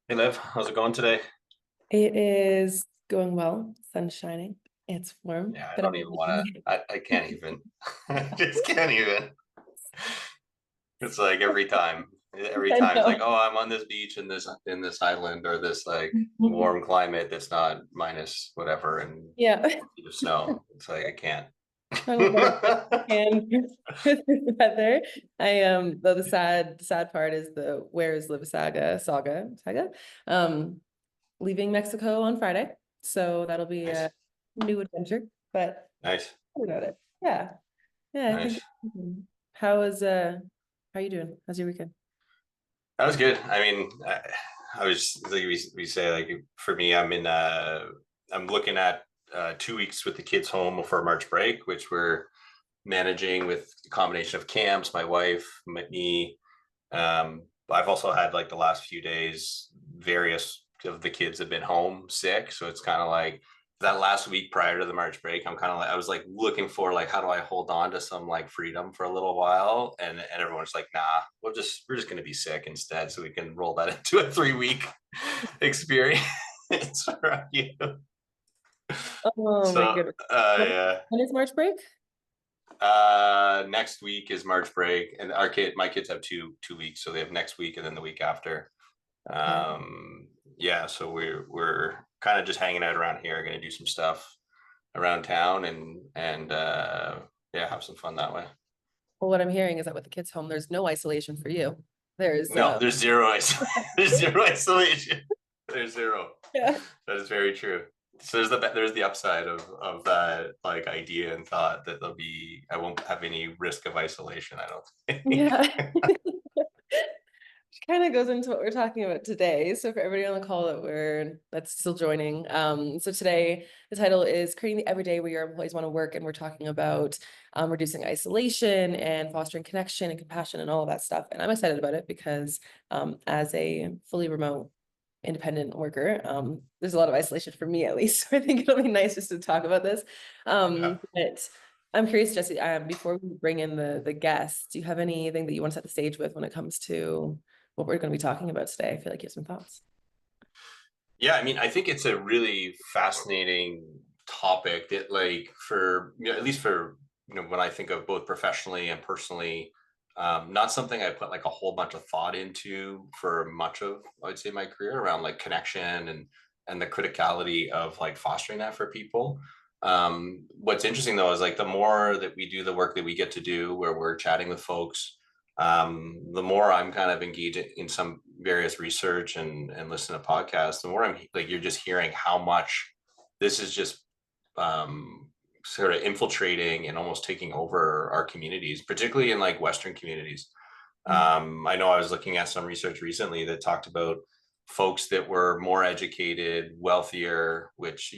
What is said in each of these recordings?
Hey Liv, how's it going today? It is going well. Sun's shining. It's warm, Yeah, I but don't even want to. I can't even. I just can't even. It's like every I time it's like, know. oh, I'm on this beach in this island or this like warm climate that's not minus whatever and Yeah. 4 feet of snow. It's like I can't. I don't know if I can with the weather. Though the sad part is the where is Liv saga. Um, leaving Mexico on Friday. So that'll be Nice, a new adventure. But nice, about it. Yeah. Yeah, I think nice. how is how you doing? How's your weekend? That was good. I mean, I was like we say like for me, I'm looking at 2 weeks with the kids home for March break, which we're managing with a combination of camps, my wife, me. I've also had like the last few days, various of the kids have been home sick. So it's kind of like that last week prior to the March break, I'm kind of like, I was like looking for like, how do I hold on to some like freedom for a little while? And everyone's like, nah, we're just going to be sick instead. So we can roll that into a 3 week experience for you. Oh my So, goodness. yeah. When is March break? Next week is March break, and my kids have two weeks, so they have next week and then the week after. Okay. Yeah, so we're kind of just hanging out around here, going to do some stuff around town and yeah, have some fun that way. Well, what I'm hearing is that with the kids home, there's no isolation for you. There's No, there's zero there's zero isolation. There's zero. yeah. That is very true. So there's the upside of that like idea and thought that I won't have any risk of isolation, I don't think. Yeah. Kind of goes into what we're talking about today. So for everybody on the call that's still joining, so today the title is Creating the Everyday Where Your Employees Want to Work, and we're talking about reducing isolation and fostering connection and compassion and all of that stuff. And I'm excited about it because as a fully remote independent worker, there's a lot of isolation for me at least. So I think it'll be nice just to talk about this. Yeah. But I'm curious, Jesse, before we bring in the guests, do you have anything that you want to set the stage with when it comes to what we're going to be talking about today? I feel like you have some thoughts. Yeah, I mean, I think it's a really fascinating topic that, like, at least for, when I think of both professionally and personally, not something I put like a whole bunch of thought into for much of, I'd say, my career around like connection and the criticality of like fostering that for people. What's interesting though is like the more that we do the work that we get to do, where we're chatting with folks, the more I'm kind of engaged in some various research and listen to podcasts, the more I'm like, you're just hearing how much this is just sort of infiltrating and almost taking over our communities, particularly in like Western communities. I know I was looking at some research recently that talked about folks that were more educated, wealthier, which,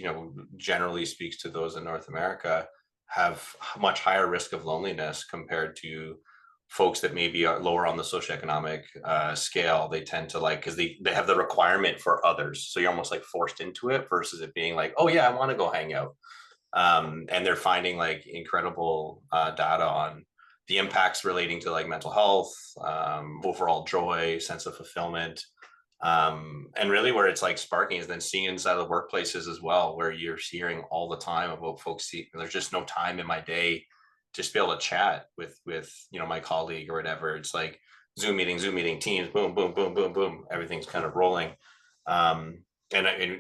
generally speaks to those in North America, have much higher risk of loneliness compared to folks that maybe are lower on the socioeconomic scale. They tend to like, because they have the requirement for others. So you're almost like forced into it versus it being like, oh yeah, I want to go hang out. And they're finding like incredible data on the impacts relating to like mental health, overall joy, sense of fulfillment. And really where it's like sparking is then seeing inside the workplaces as well, where you're hearing all the time about folks see there's just no time in my day just to be able to chat with my colleague or whatever. It's like Zoom meeting, Teams, boom, boom, boom, boom, boom. Everything's kind of rolling. And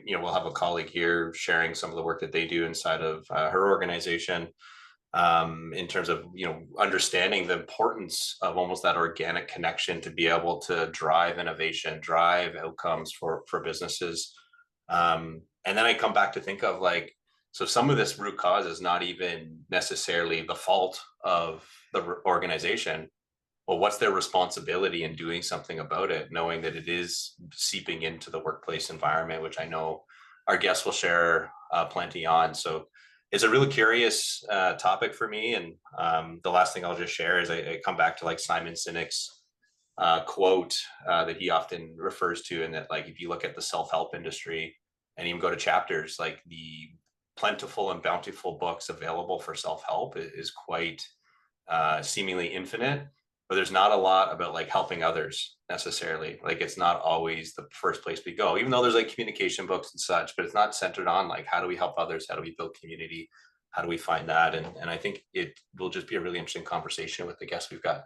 we'll have a colleague here sharing some of the work that they do inside of her organization, in terms of understanding the importance of almost that organic connection to be able to drive innovation, drive outcomes for businesses. And then I come back to think of like, so some of this root cause is not even necessarily the fault of the organization. Well, what's their responsibility in doing something about it, knowing that it is seeping into the workplace environment, which I know our guests will share plenty on. So it's a really curious topic for me. And the last thing I'll just share is I come back to like Simon Sinek's quote that he often refers to, and that like if you look at the self-help industry and even go to chapters, like the plentiful and bountiful books available for self-help is quite seemingly infinite. but there's not a lot about like helping others necessarily. Like it's not always the first place we go, even though there's like communication books and such, but it's not centered on like how do we help others, how do we build community, how do we find that, and I think it will just be a really interesting conversation with the guests we've got.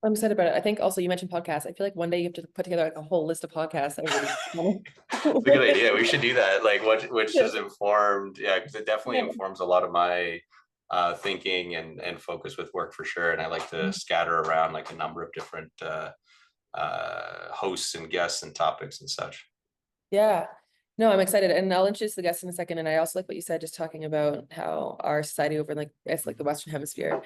I'm excited about it. I think also you mentioned podcasts. I feel like one day you have to put together like a whole list of podcasts that everybody. It's a good idea. We should do that. Like what which Yeah. has informed, yeah, because it definitely Yeah. informs a lot of my thinking and focus with work for sure. And I like to scatter around like a number of different hosts and guests and topics and such. Yeah. No, I'm excited. And I'll introduce the guests in a second. And I also like what you said, just talking about how our society over in like it's like the Western Hemisphere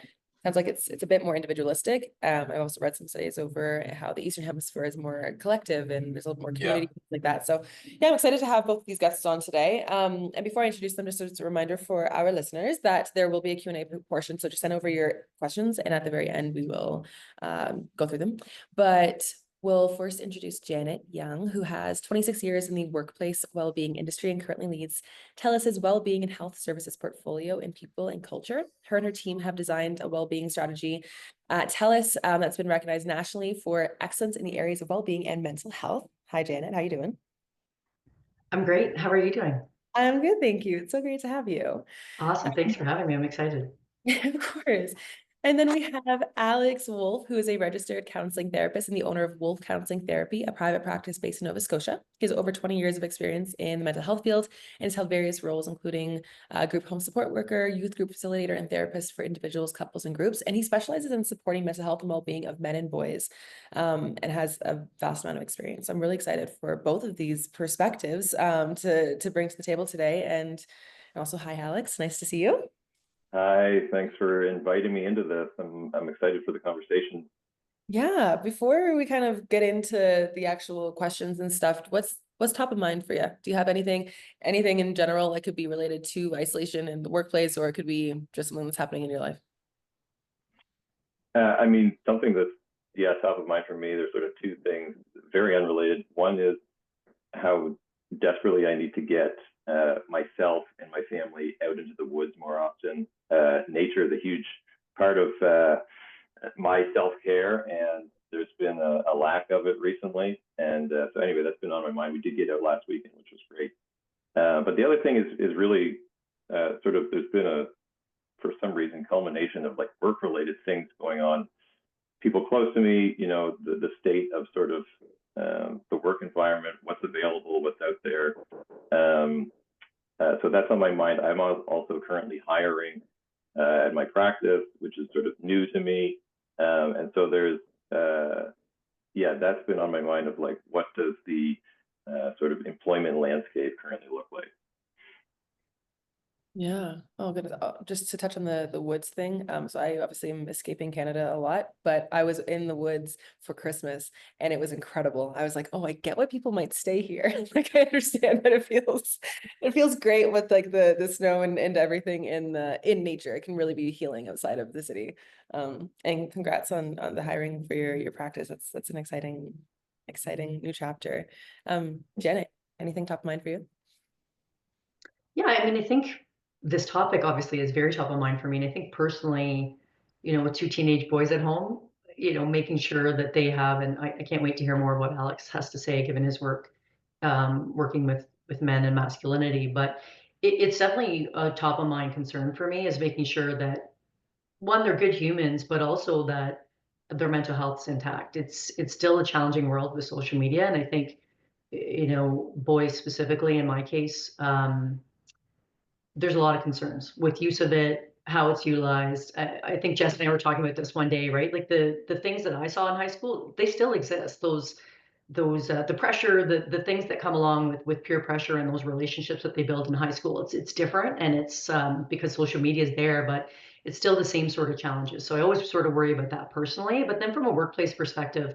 sounds like it's a bit more individualistic. I've also read some studies over how the Eastern Hemisphere is more collective and there's a little more Yeah. community like that. So yeah, I'm excited to have both of these guests on today. And before I introduce them, just as a reminder for our listeners that there will be a Q&A portion. So just send over your questions and at the very end we will go through them. But we'll first introduce Janet Young, who has 26 years in the workplace well-being industry and currently leads TELUS's well-being and health services portfolio in people and culture. Her and her team have designed a well-being strategy at TELUS that's been recognized nationally for excellence in the areas of well-being and mental health. Hi, Janet. How you doing? I'm great. How are you doing? I'm good, thank you. It's so great to have you. Awesome. Thanks for having me. I'm excited. Of course. And then we have Alex Wolf, who is a registered counseling therapist and the owner of Wolf Counseling Therapy, a private practice based in Nova Scotia. He has over 20 years of experience in the mental health field and has held various roles, including group home support worker, youth group facilitator, and therapist for individuals, couples, and groups. And he specializes in supporting mental health and well-being of men and boys, and has a vast amount of experience. I'm really excited for both of these perspectives to bring to the table today. And also, hi, Alex. Nice to see you. Hi, thanks for inviting me into this. I'm excited for the conversation. Yeah, before we kind of get into the actual questions and stuff, what's top of mind for you? Do you have anything in general that could be related to isolation in the workplace, or it could be just something that's happening in your life? I mean, something that's, yeah, top of mind for me, there's sort of two things, very unrelated. One is how desperately I need to get myself and my family out into the woods more often. Nature is a huge part of my self-care, and there's been a lack of it recently. And so anyway, that's been on my mind. We did get out last weekend, which was great. But the other thing is really sort of, there's been for some reason, culmination of like work-related things going on. People close to me, you know, the state of sort of the work environment, what's available, what's out there. So that's on my mind. I'm also currently hiring at my practice, which is sort of new to me. And so there's, yeah, that's been on my mind of like, what does the sort of employment landscape currently look like? Yeah. Oh, goodness. Just to touch on the woods thing. So I obviously am escaping Canada a lot, but I was in the woods for Christmas and it was incredible. I was like, oh, I get why people might stay here. Like I understand that it feels great with like the snow and everything in nature. It can really be healing outside of the city. And congrats on the hiring for your practice. That's an exciting new chapter. Janet, anything top of mind for you? Yeah, I mean, I think this topic obviously is very top of mind for me. And I think personally, with two teenage boys at home, making sure that they have, and I can't wait to hear more of what Alex has to say, given his work, working with men and masculinity. But it's definitely a top of mind concern for me is making sure that one, they're good humans, but also that their mental health's intact. It's still a challenging world with social media, and I think, boys specifically in my case, there's a lot of concerns with use of it, how it's utilized. I think Jess and I were talking about this one day, right? Like the things that I saw in high school, they still exist. Those the pressure, the things that come along with peer pressure and those relationships that they build in high school. It's different, and it's because social media is there, but it's still the same sort of challenges. So I always sort of worry about that personally. But then from a workplace perspective,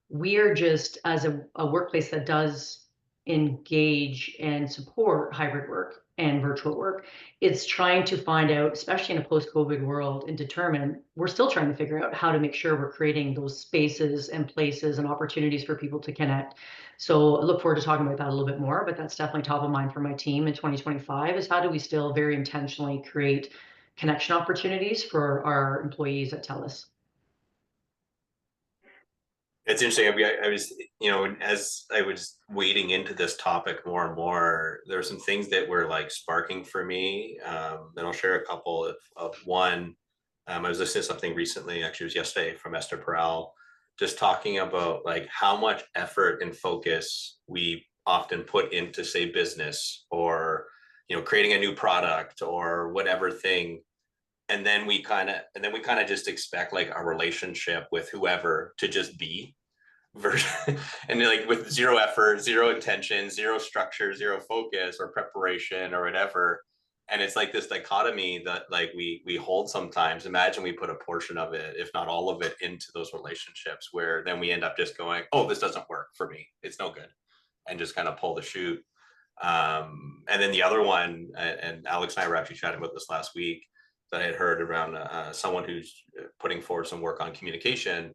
we're just as a workplace that does engage and support hybrid work and virtual work. It's trying to find out, especially in a post-COVID world, and determine, we're still trying to figure out how to make sure we're creating those spaces and places and opportunities for people to connect. So I look forward to talking about that a little bit more, but that's definitely top of mind for my team in 2025 is how do we still very intentionally create connection opportunities for our employees at TELUS. It's interesting. I was, as I was wading into this topic more and more, there were some things that were like sparking for me. And I'll share a couple of one. I was listening to something recently, actually it was yesterday, from Esther Perel, just talking about like how much effort and focus we often put into, say, business, or, creating a new product or whatever thing. And then we kind of just expect like our relationship with whoever to just be version and like with zero effort, zero intention, zero structure, zero focus or preparation or whatever. And it's like this dichotomy that like we hold sometimes. Imagine we put a portion of it, if not all of it, into those relationships, where then we end up just going, oh, this doesn't work for me, it's no good, and just kind of pull the chute. And then the other one, and Alex and I were actually chatting about this last week, that I had heard around someone who's putting forward some work on communication,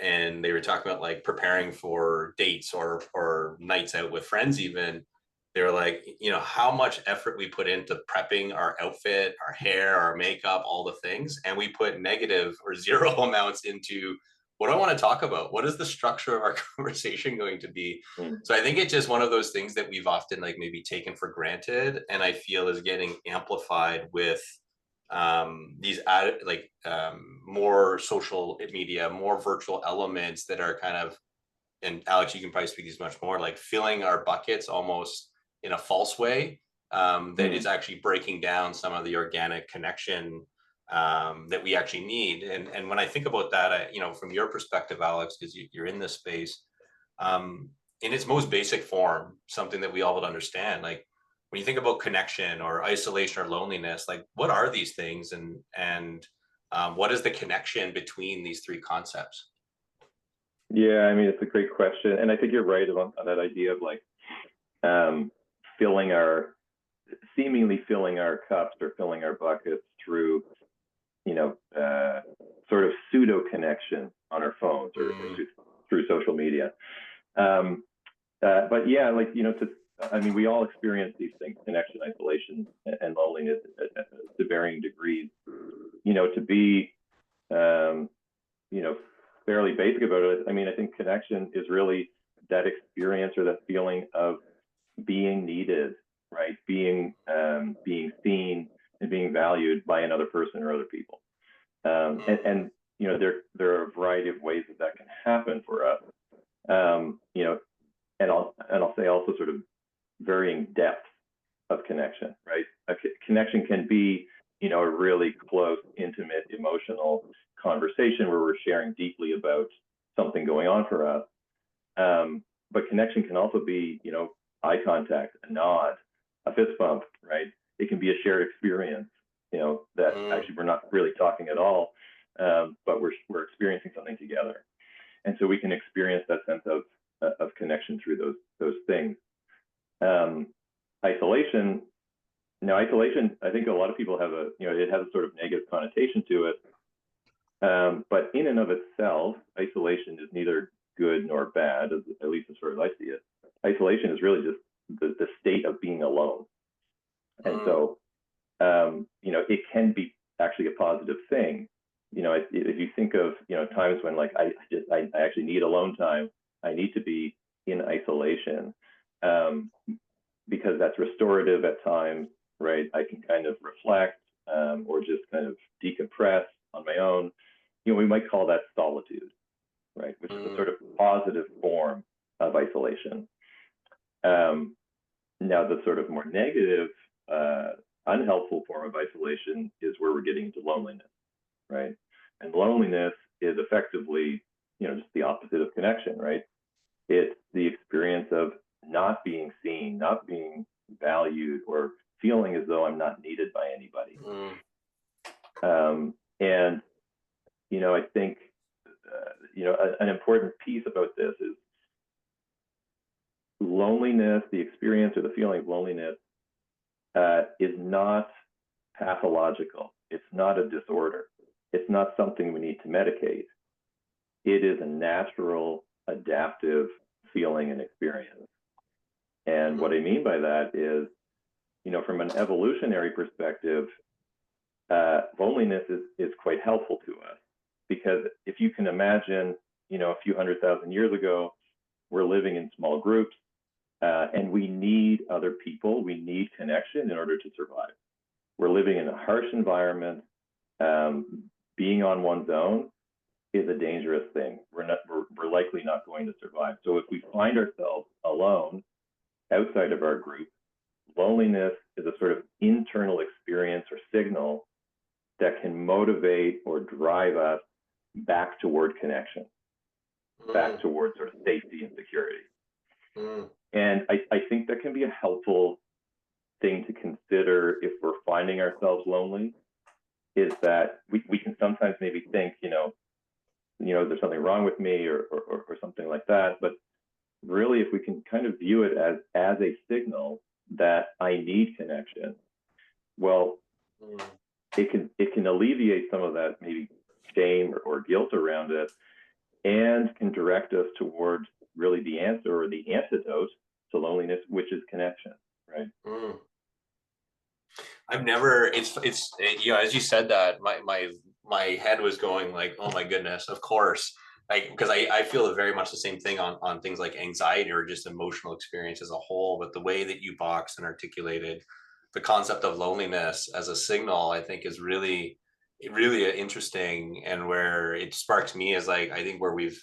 and they were talking about like preparing for dates or nights out with friends. Even they were like, how much effort we put into prepping our outfit, our hair, our makeup, all the things, and we put negative or zero amounts into what do I want to talk about? What is the structure of our conversation going to be? So I think it's just one of those things that we've often like maybe taken for granted, and I feel is getting amplified with these more social media, more virtual elements that are kind of, and Alex, you can probably speak these much more, like filling our buckets almost in a false way, that is actually breaking down some of the organic connection that we actually need. And when I think about that, from your perspective, Alex, because you're in this space, in its most basic form, something that we all would understand, like when you think about connection or isolation or loneliness, like what are these things, and what is the connection between these three concepts? Yeah, I mean, it's a great question. And I think you're right on that idea of like seemingly filling our cups or filling our buckets through, sort of pseudo connection on our phones or through social media. But yeah, like, we all experience these things: connection, isolation, and loneliness to varying degrees. To be, fairly basic about it, I think connection is really that experience or that feeling of being needed, right? Being seen and being valued by another person or other people. And there are a variety of ways that can happen for us. And I'll say also sort of varying depth of connection, right? Connection can be, a really close, intimate, emotional conversation where we're sharing deeply about something going on for us. But connection can also be, eye contact, a nod, a fist bump, right? It can be a shared experience, that actually we're not really talking at all, but we're experiencing something together. And so we can experience that sense of connection through those things. Isolation, I think a lot of people have it has a sort of negative connotation to it. But in and of itself, isolation is neither good nor bad, at least as far as I see it. Isolation is really just the state of being alone. And so, it can be actually a positive thing. If you think of, times when like I actually need alone time, I need to be in isolation, because that's restorative at times, right? I can kind of reflect, or just kind of decompress on my own. We might call that solitude, right? Which is a sort of positive form of isolation. Now, the sort of more negative, unhelpful form of isolation is where we're getting into loneliness, right? And loneliness is effectively, just the opposite of connection, right? It's the experience of not being seen, not being valued, or feeling as though I'm not needed by anybody. And, I think, an important piece about this is loneliness, the experience or the feeling of loneliness, is not pathological. It's not a disorder. It's not something we need to medicate. It is a natural, adaptive feeling and experience. And what I mean by that is, from an evolutionary perspective, loneliness is quite helpful to us, because if you can imagine, a few 100,000 years ago, we're living in small groups, and we need other people. We need connection in order to survive. We're living in a harsh environment. Being on one's own is a dangerous thing. We're likely not going to survive. So if we find ourselves alone outside of our group, loneliness is a sort of internal experience or signal that can motivate or drive us back toward connection, back toward sort of safety and security. And I think that can be a helpful thing to consider if we're finding ourselves lonely, is that we can sometimes maybe think, there's something wrong with me or something like that. But really, if we can kind of view it as a signal that I need connection, well, it can alleviate some of that maybe shame or guilt around it, and can direct us towards really the answer or the antidote to loneliness, which is connection, right? I've never, it's as you said that, my head was going like, oh my goodness, of course. Like, because I feel very much the same thing on things like anxiety or just emotional experience as a whole. But the way that you boxed and articulated the concept of loneliness as a signal, I think is really interesting, and where it sparks me is like, I think where we've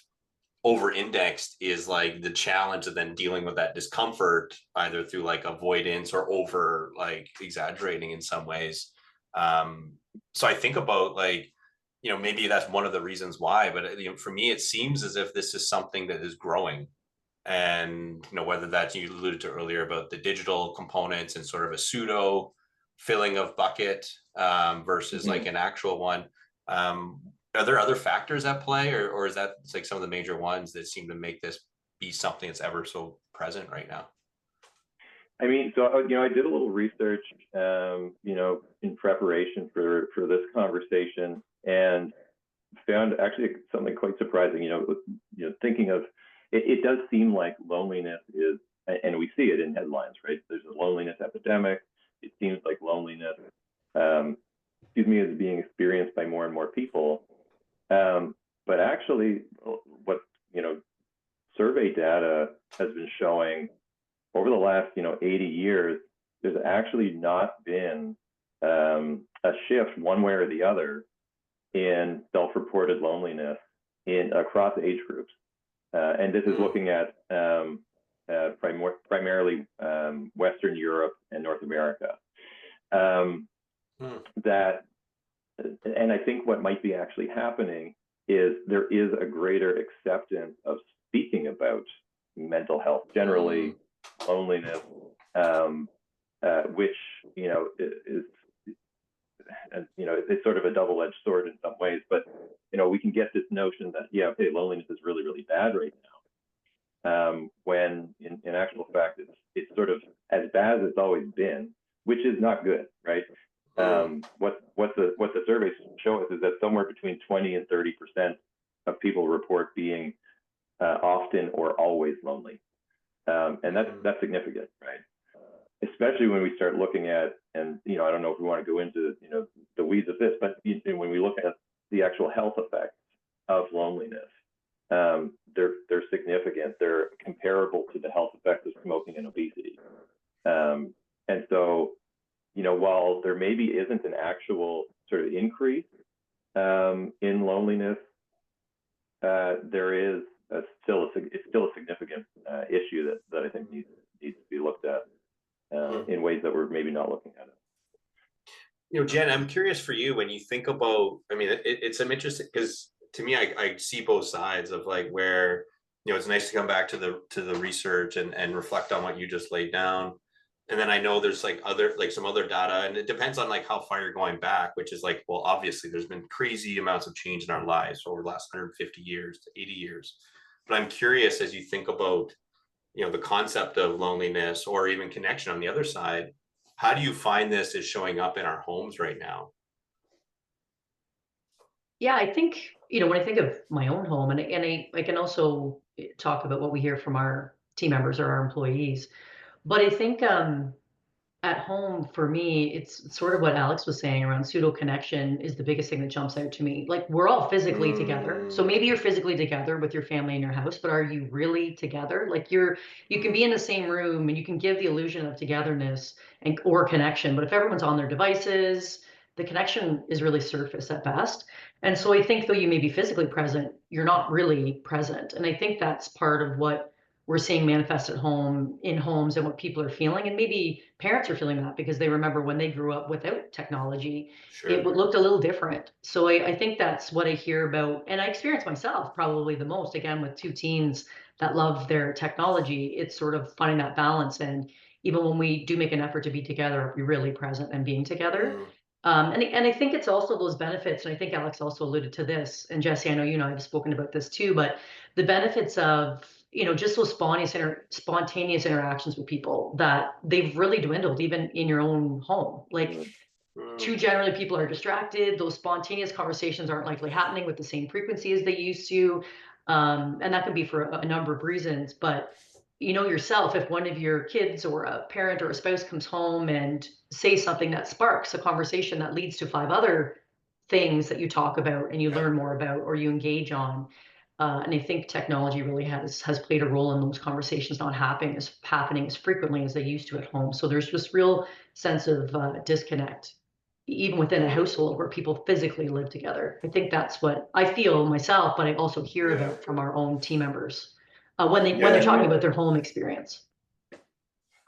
over indexed is like the challenge of then dealing with that discomfort, either through like avoidance or over like exaggerating in some ways. So I think about like, maybe that's one of the reasons why, but for me, it seems as if this is something that is growing. And, whether that's, you alluded to earlier about the digital components and sort of a pseudo filling of bucket versus like an actual one. Are there other factors at play, or is that like some of the major ones that seem to make this be something that's ever so present right now? I mean, so, I did a little research, in preparation for this conversation, and found actually something quite surprising. Thinking of it does seem like loneliness is, and we see it in headlines, right? There's a loneliness epidemic. It seems like loneliness, is being experienced by more and more people. But actually, what survey data has been showing over the last 80 years, there's actually not been a shift one way or the other in self-reported loneliness across age groups, and this is looking at primarily Western Europe and North America. And I think what might be actually happening is there is a greater acceptance of speaking about mental health generally, loneliness, which is it's sort of a double-edged sword in some ways. But we can get this notion that loneliness is really, really bad right now, when in actual fact it's sort of as bad as it's always been, which is not good, right? What the surveys show us is that somewhere between 20 and 30% of people report being often or always lonely, and that's significant, right? Especially when we start looking at, and I don't know if we want to go into the weeds of this, but when we look at the actual health effects of loneliness, they're significant. They're comparable to the health effects of smoking and obesity, and so while there maybe isn't an actual sort of increase in loneliness, there is still a significant issue that I think needs to be looked at in ways that we're maybe not looking at it. Jen, I'm curious for you, when you think about, I mean, it's some interesting, because to me, I see both sides of like where, it's nice to come back to the research and reflect on what you just laid down. And then I know there's like some other data, and it depends on like how far you're going back, which is like, well, obviously there's been crazy amounts of change in our lives over the last 150 years to 80 years. But I'm curious, as you think about, the concept of loneliness or even connection on the other side, how do you find this is showing up in our homes right now? Yeah, I think, when I think of my own home, and I can also talk about what we hear from our team members or our employees, but I think at home, for me, it's sort of what Alex was saying around pseudo connection is the biggest thing that jumps out to me. Like, we're all physically together. So maybe you're physically together with your family in your house, but are you really together? Like, you can be in the same room and you can give the illusion of togetherness and or connection, but if everyone's on their devices, the connection is really surface at best. And so I think though you may be physically present, you're not really present. And I think that's part of what we're seeing manifest at home in homes and what people are feeling. And maybe parents are feeling that because they remember when they grew up without technology, it Sure. looked a little different. So I think that's what I hear about, and I experience myself probably the most, again, with two teens that love their technology. It's sort of finding that balance. And even when we do make an effort to be together, are we really present and being together? And I think it's also those benefits, and I think Alex also alluded to this, and Jesse, I know you and I have spoken about this too, but the benefits of, just those spontaneous interactions with people that they've really dwindled even in your own home. Like, too generally, people are distracted. Those spontaneous conversations aren't likely happening with the same frequency as they used to. And that can be for a number of reasons, but you know yourself, if one of your kids or a parent or a spouse comes home and says something that sparks a conversation that leads to 5 other things that you talk about and you Yeah. learn more about or you engage on. And I think technology really has played a role in those conversations not happening as frequently as they used to at home. So there's this real sense of disconnect, even within a household where people physically live together. I think that's what I feel myself, but I also hear Yeah. about from our own team members when Yeah. they're talking about their home experience.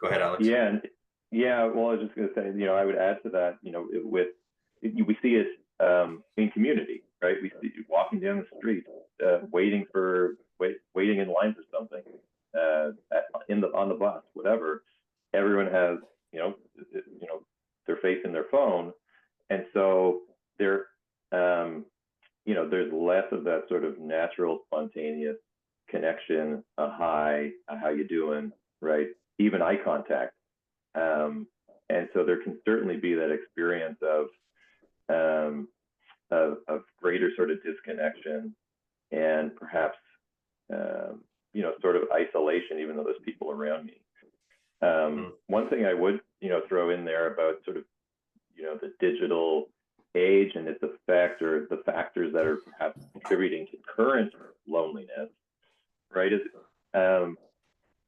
Go ahead, Alex. Yeah, and yeah. Well, I was just going to say, I would add to that. We see it in community, right? We see walking down the street, waiting in line for something, on the bus, whatever. Everyone has, their face in their phone, and so there's less of that sort of natural, spontaneous connection, a hi, how you doing, right? Even eye contact. And so there can certainly be that experience of greater sort of disconnection and perhaps, sort of isolation, even though there's people around me. One thing I would, throw in there about sort of, the digital age and its effect, or the factors that are perhaps contributing to current loneliness, right, is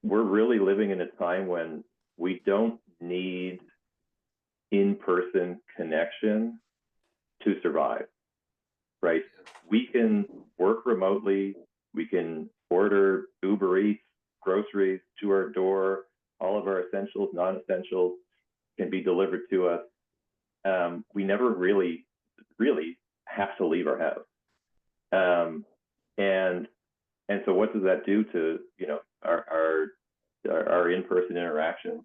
we're really living in a time when we don't need in-person connection to survive, right? We can work remotely. We can order Uber Eats, groceries to our door. All of our essentials, non-essentials can be delivered to us. We never really have to leave our house. And so what does that do to, our in-person interactions,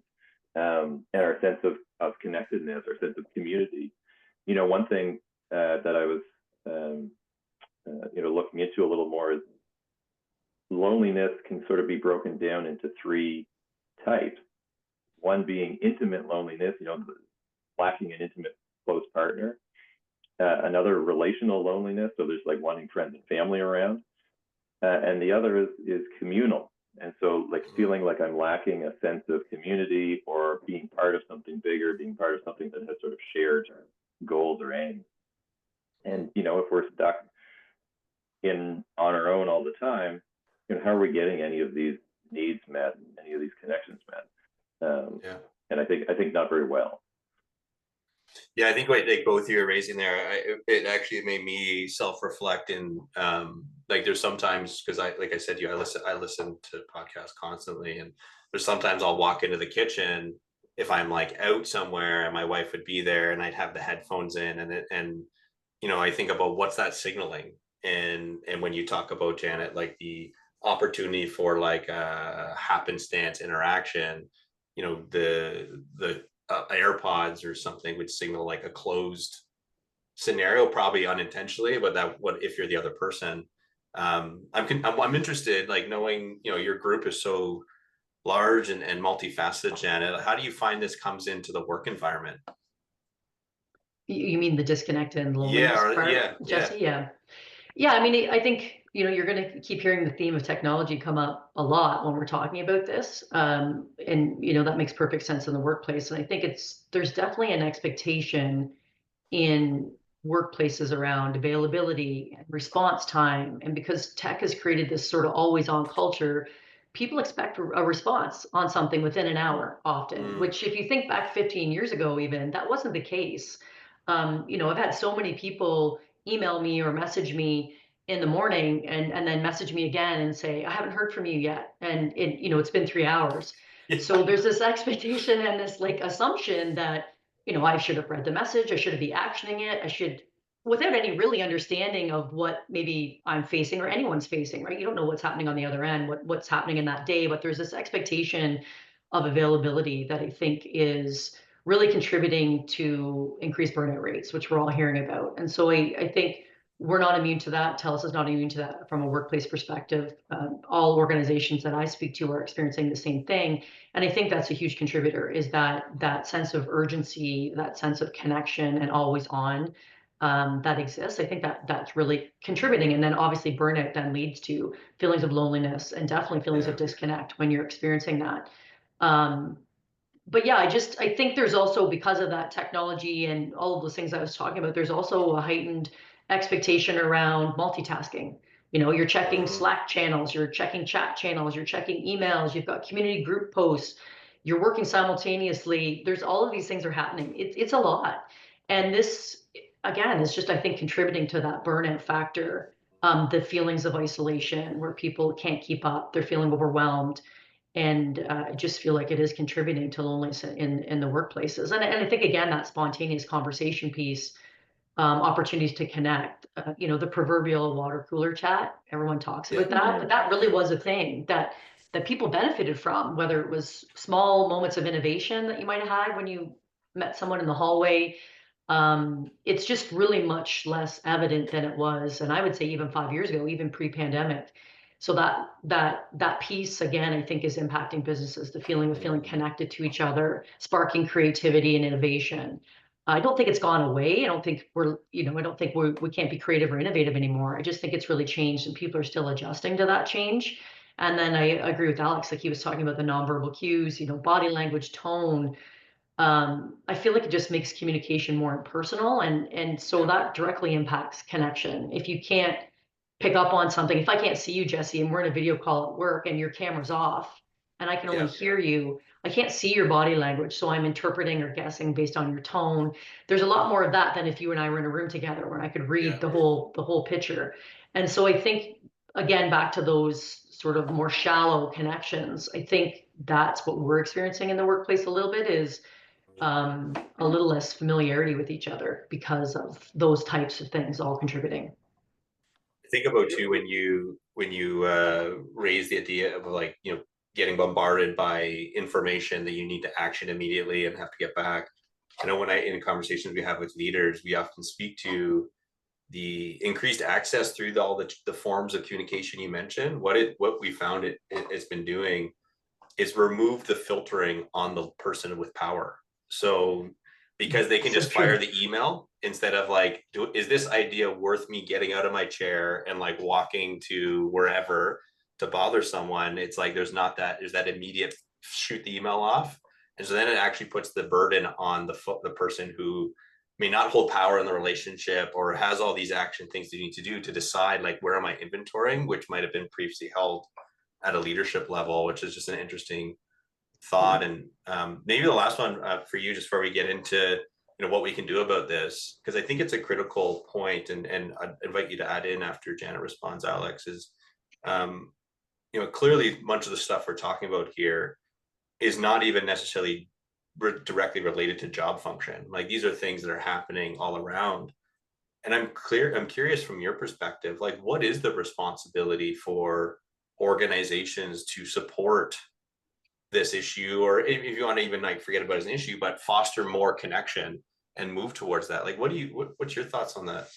and our sense of connectedness, our sense of community? One thing that I was, looking into a little more is loneliness can sort of be broken down into 3 types. One being intimate loneliness, lacking an intimate, close partner. Another, relational loneliness, so there's like wanting friends and family around. And the other is communal. And so like feeling like I'm lacking a sense of community or being part of something bigger, being part of something that has sort of shared goals or aims. And, if we're stuck on our own all the time, how are we getting any of these needs met, any of these connections met? Yeah. And I think not very well. Yeah, I think what like both of you are raising there, it actually made me self-reflect. And like there's sometimes, because like I said to you, I listen to podcasts constantly, and there's sometimes I'll walk into the kitchen if I'm like out somewhere and my wife would be there and I'd have the headphones in, and I think about what's that signaling. And when you talk about, Janet, like the opportunity for like a happenstance interaction, the AirPods or something would signal like a closed scenario, probably unintentionally, but that what if you're the other person. I'm interested, like knowing, your group is so large and multifaceted, Janet. How do you find this comes into the work environment? You mean the disconnect and loneliness part, Yeah. Jesse? Yeah. Yeah, I mean, I think, you're going to keep hearing the theme of technology come up a lot when we're talking about this. And, that makes perfect sense in the workplace. And I think there's definitely an expectation in workplaces around availability and response time. And because tech has created this sort of always on culture, people expect a response on something within an hour often, which if you think back 15 years ago, even that wasn't the case. I've had so many people email me or message me in the morning and then message me again and say, I haven't heard from you yet. And it's been 3 hours. Yeah. So there's this expectation and this like assumption that, I should have read the message. I should be actioning it. I should, without any really understanding of what maybe I'm facing or anyone's facing, right? You don't know what's happening on the other end, what's happening in that day, but there's this expectation of availability that I think is really contributing to increased burnout rates, which we're all hearing about. And so I think we're not immune to that. TELUS is not immune to that from a workplace perspective. All organizations that I speak to are experiencing the same thing. And I think that's a huge contributor, is that sense of urgency, that sense of connection and always on that exists. I think that's really contributing. And then obviously burnout then leads to feelings of loneliness and definitely feelings of disconnect when you're experiencing that. Um, but yeah, I think there's also, because of that technology and all of those things I was talking about, there's also a heightened expectation around multitasking. You're checking Slack channels, you're checking chat channels, you're checking emails, you've got community group posts, you're working simultaneously. There's all of these things are happening. It's a lot. And this, again, is just, I think, contributing to that burnout factor, the feelings of isolation where people can't keep up, they're feeling overwhelmed. And I just feel like it is contributing to loneliness in the workplaces. And I think, again, that spontaneous conversation piece, opportunities to connect, the proverbial water cooler chat, everyone talks about that, but that really was a thing that people benefited from, whether it was small moments of innovation that you might have had when you met someone in the hallway. It's just really much less evident than it was, and I would say even 5 years ago, even pre-pandemic. So that piece, again, I think, is impacting businesses, the feeling of feeling connected to each other, sparking creativity and innovation. I don't think it's gone away. I don't think we can't be creative or innovative anymore. I just think it's really changed and people are still adjusting to that change. And then I agree with Alex, like he was talking about the nonverbal cues, body language, tone. I feel like it just makes communication more impersonal, and so that directly impacts connection. If you can't pick up on something, if I can't see you, Jesse, and we're in a video call at work and your camera's off and I can only hear you, I can't see your body language, so I'm interpreting or guessing based on your tone. There's a lot more of that than if you and I were in a room together where I could read the whole picture. And so I think, again, back to those sort of more shallow connections, I think that's what we're experiencing in the workplace a little bit, is a little less familiarity with each other because of those types of things all contributing. Think about too when you raise the idea of like getting bombarded by information that you need to action immediately and have to get back. I know in conversations we have with leaders, we often speak to the increased access through all the forms of communication you mentioned. What we found it's been doing is remove the filtering on the person with power. So because they can just fire the email instead of like, is this idea worth me getting out of my chair and like walking to wherever to bother someone? It's like there's that immediate shoot the email off. And so then it actually puts the burden on the person who may not hold power in the relationship or has all these action things they need to do to decide like, where am I inventorying, which might have been previously held at a leadership level, which is just an interesting thought. And maybe the last one for you, just before we get into what we can do about this, because I think it's a critical point, and I'd invite you to add in after Janet responds, Alex, is clearly much of the stuff we're talking about here is not even necessarily directly related to job function. Like these are things that are happening all around. And I'm curious from your perspective, like what is the responsibility for organizations to support this issue, or if you want to even like forget about it as an issue, but foster more connection and move towards that? Like what's your thoughts on that?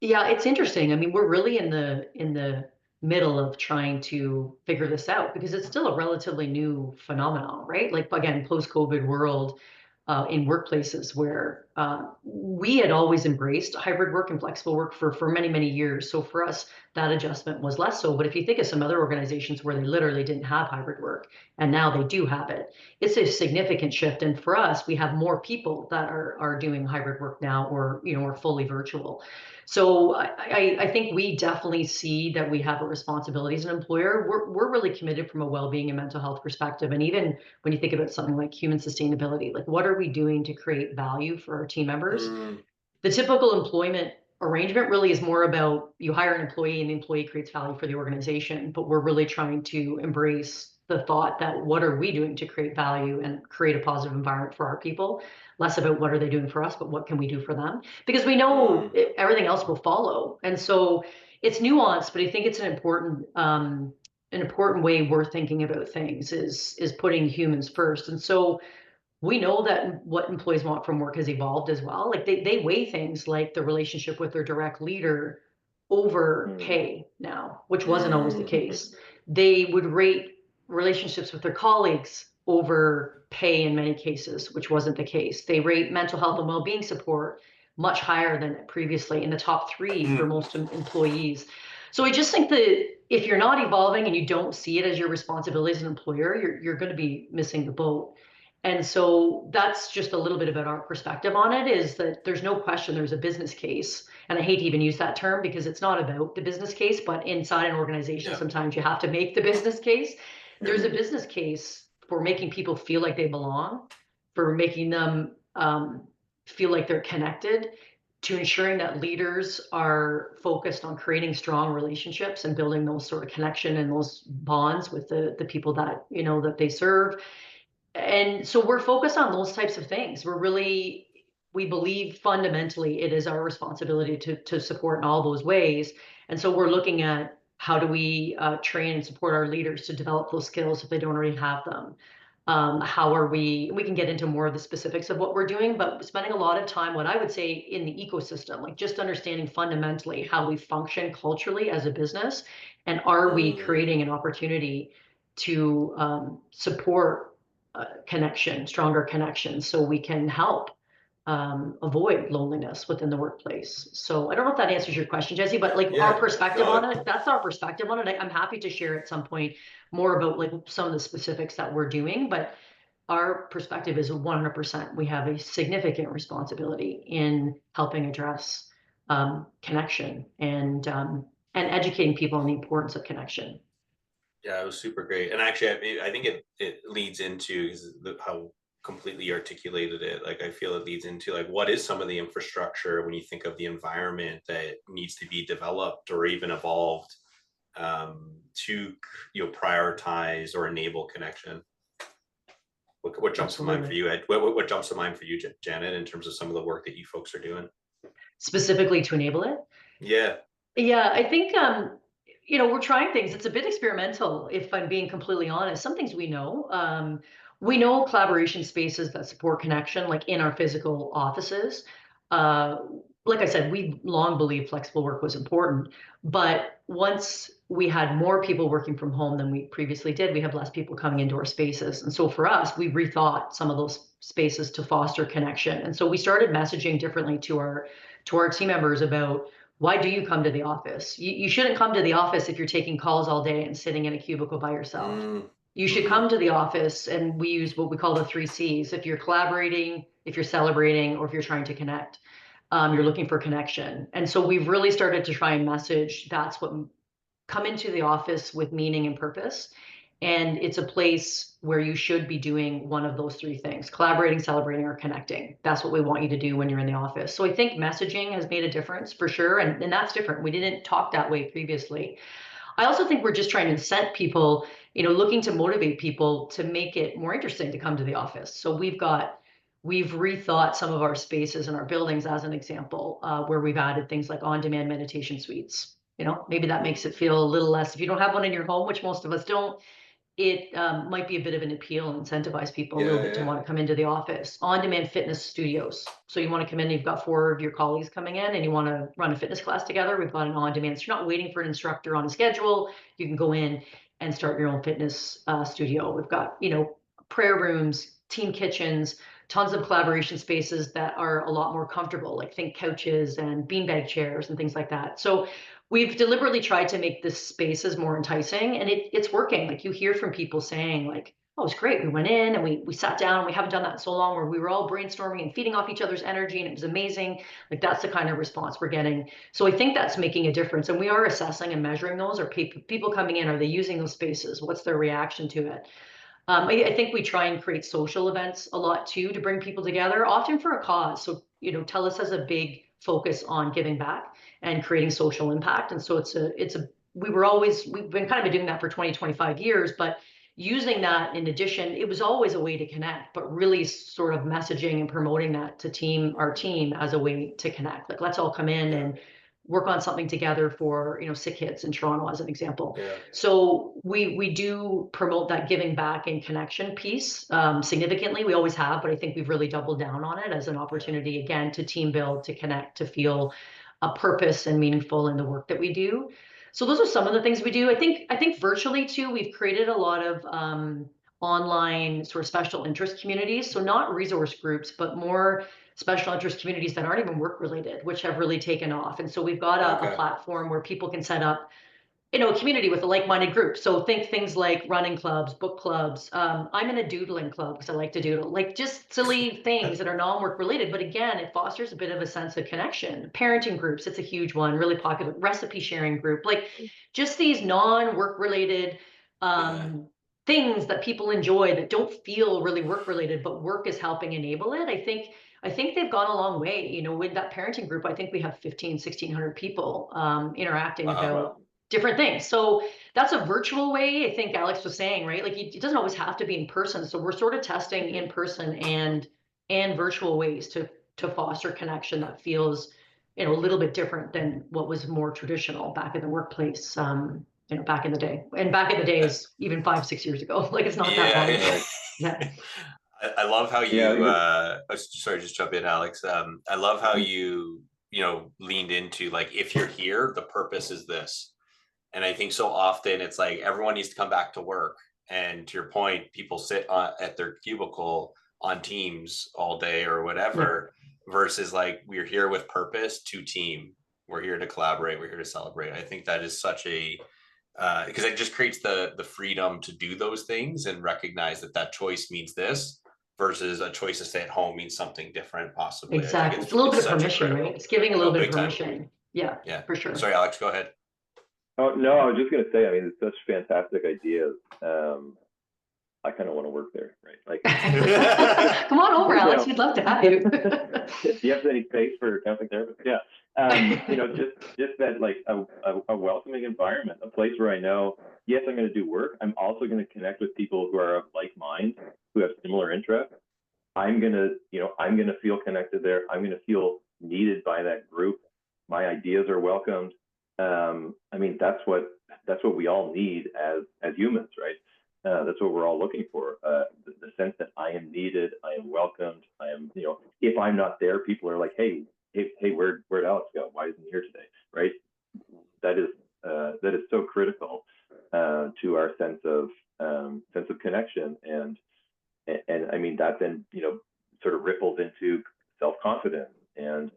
Yeah, it's interesting. I mean, we're really in the middle of trying to figure this out because it's still a relatively new phenomenon, right? Like again, post-COVID world, in workplaces where we had always embraced hybrid work and flexible work for many, many years. So for us, that adjustment was less so. But if you think of some other organizations where they literally didn't have hybrid work and now they do have it, it's a significant shift. And for us, we have more people that are doing hybrid work now, or, you know, are fully virtual. So I think we definitely see that we have a responsibility as an employer. We're really committed from a well-being and mental health perspective. And even when you think about something like human sustainability, like what are we doing to create value for our team members? The typical employment arrangement really is more about you hire an employee and the employee creates value for the organization, but we're really trying to embrace the thought that what are we doing to create value and create a positive environment for our people, less about what are they doing for us, but what can we do for them, because we know everything else will follow. And so it's nuanced, but I think it's an important way we're thinking about things is putting humans first. And so we know that what employees want from work has evolved as well. Like they weigh things like the relationship with their direct leader over pay now, which wasn't always the case. They would rate relationships with their colleagues over pay in many cases, which wasn't the case. They rate mental health and well-being support much higher than previously, in the top 3 for most employees. So I just think that if you're not evolving and you don't see it as your responsibility as an employer, you're going to be missing the boat. And so that's just a little bit about our perspective on it, is that there's no question there's a business case. And I hate to even use that term because it's not about the business case, but inside an organization, sometimes you have to make the business case. There's a business case for making people feel like they belong, for making them feel like they're connected, to ensuring that leaders are focused on creating strong relationships and building those sort of connection and those bonds with the people that, you know, that they serve. And so we're focused on those types of things. We believe fundamentally it is our responsibility to support in all those ways. And so we're looking at how do we train and support our leaders to develop those skills if they don't already have them. How are we can get into more of the specifics of what we're doing, but spending a lot of time, what I would say, in the ecosystem, like just understanding fundamentally how we function culturally as a business, and are we creating an opportunity to support connection, stronger connections, so we can help avoid loneliness within the workplace. So I don't know if that answers your question, Jesse, but like our perspective on it, that's our perspective on it. I'm happy to share at some point more about like some of the specifics that we're doing, but our perspective is 100%. We have a significant responsibility in helping address connection and educating people on the importance of connection. Yeah, it was super great. And actually, I think it leads into how completely articulated it. Like, I feel it leads into like, what is some of the infrastructure when you think of the environment that needs to be developed or even evolved to, you know, prioritize or enable connection? What jumps to mind for you, Ed? What jumps to mind for you, Janet, in terms of some of the work that you folks are doing? Specifically to enable it? Yeah. Yeah, I think you know, we're trying things. It's a bit experimental, if I'm being completely honest. Some things we know. We know collaboration spaces that support connection, like in our physical offices. Like I said, we long believed flexible work was important, but once we had more people working from home than we previously did, we have less people coming into our spaces. And so for us, we rethought some of those spaces to foster connection. And so we started messaging differently to our team members about, why do you come to the office? You shouldn't come to the office if you're taking calls all day and sitting in a cubicle by yourself. You should come to the office, and we use what we call the 3 C's. If you're collaborating, if you're celebrating, or if you're trying to connect, you're looking for connection. And so we've really started to try and message that's what, come into the office with meaning and purpose. And it's a place where you should be doing one of those 3 things: collaborating, celebrating, or connecting. That's what we want you to do when you're in the office. So I think messaging has made a difference for sure. And that's different. We didn't talk that way previously. I also think we're just trying to incent people, you know, looking to motivate people to make it more interesting to come to the office. So we've rethought some of our spaces in our buildings, as an example, where we've added things like on-demand meditation suites. You know, maybe that makes it feel a little less, if you don't have one in your home, which most of us don't, it might be a bit of an appeal and incentivize people a little bit to want to come into the office. On-demand fitness studios. So you want to come in, you've got 4 of your colleagues coming in and you want to run a fitness class together. We've got an on-demand. So you're not waiting for an instructor on a schedule. You can go in and start your own fitness studio. We've got, you know, prayer rooms, team kitchens, tons of collaboration spaces that are a lot more comfortable, like think couches and beanbag chairs and things like that. So we've deliberately tried to make the spaces more enticing, and it's working. Like you hear from people saying like, oh, it's great. We went in and we sat down, and we haven't done that in so long, where we were all brainstorming and feeding off each other's energy, and it was amazing. Like that's the kind of response we're getting. So I think that's making a difference, and we are assessing and measuring those. Are people coming in? Are they using those spaces? What's their reaction to it? I think we try and create social events a lot too, to bring people together, often for a cause. So, TELUS has a big focus on giving back and creating social impact. And so we've been kind of doing that for 20, 25 years, but using that in addition, it was always a way to connect, but really sort of messaging and promoting that to our team as a way to connect. Like, let's all come in and work on something together for, sick kids in Toronto, as an example. Yeah. So we do promote that giving back and connection piece significantly. We always have, but I think we've really doubled down on it as an opportunity, again, to team build, to connect, to feel a purpose and meaningful in the work that we do. So those are some of the things we do. I think virtually too, we've created a lot of online sort of special interest communities. So not resource groups, but more special interest communities that aren't even work related, which have really taken off. And so we've got a platform where people can set up, a community with a like-minded group. So think things like running clubs, book clubs. I'm in a doodling club because I like to doodle, like just silly things that are non-work related. But again, it fosters a bit of a sense of connection. Parenting groups, it's a huge one, really popular. Recipe sharing group, like just these non-work related things that people enjoy that don't feel really work related, but work is helping enable it. I think they've gone a long way. With that parenting group, I think we have 1,600 people interacting about different things. So that's a virtual way. I think Alex was saying, right? Like it doesn't always have to be in person. So we're sort of testing in person and virtual ways to foster connection that feels, a little bit different than what was more traditional back in the workplace. Back in the day. And back in the day is even 5-6 years ago. Like it's not that long ago. Yeah. I love how you sorry, just jump in, Alex. I love how you leaned into, like, if you're here, the purpose is this. And I think so often it's like everyone needs to come back to work. And to your point, people sit at their cubicle on Teams all day or whatever, versus like, we're here with purpose to team. We're here to collaborate. We're here to celebrate. I think that is such a, because it just creates the freedom to do those things and recognize that choice means this versus a choice to stay at home means something different, possibly. Exactly. It's a little bit of permission, right? It's giving a little bit of permission. Yeah, for sure. Sorry, Alex, go ahead. Oh, no, I was just going to say, I mean, it's such fantastic ideas. I kind of want to work there, right? Like, come on over, Alex. We'd love to have you. Do you have any space for counseling therapists? Yeah. Just that, like a welcoming environment, a place where I know, yes, I'm going to do work. I'm also going to connect with people who are of like mind, who have similar interests. I'm going to feel connected there. I'm going to feel needed by that group. My ideas are welcomed. I mean, that's what we all need as humans, right? That's what we're all looking for. The sense that I am needed, I am welcomed. I am, if I'm not there, people are like, hey, where'd Alex go? Why isn't he here today? Right? That is so critical to our sense of connection, and I mean that then sort of ripples into self-confidence and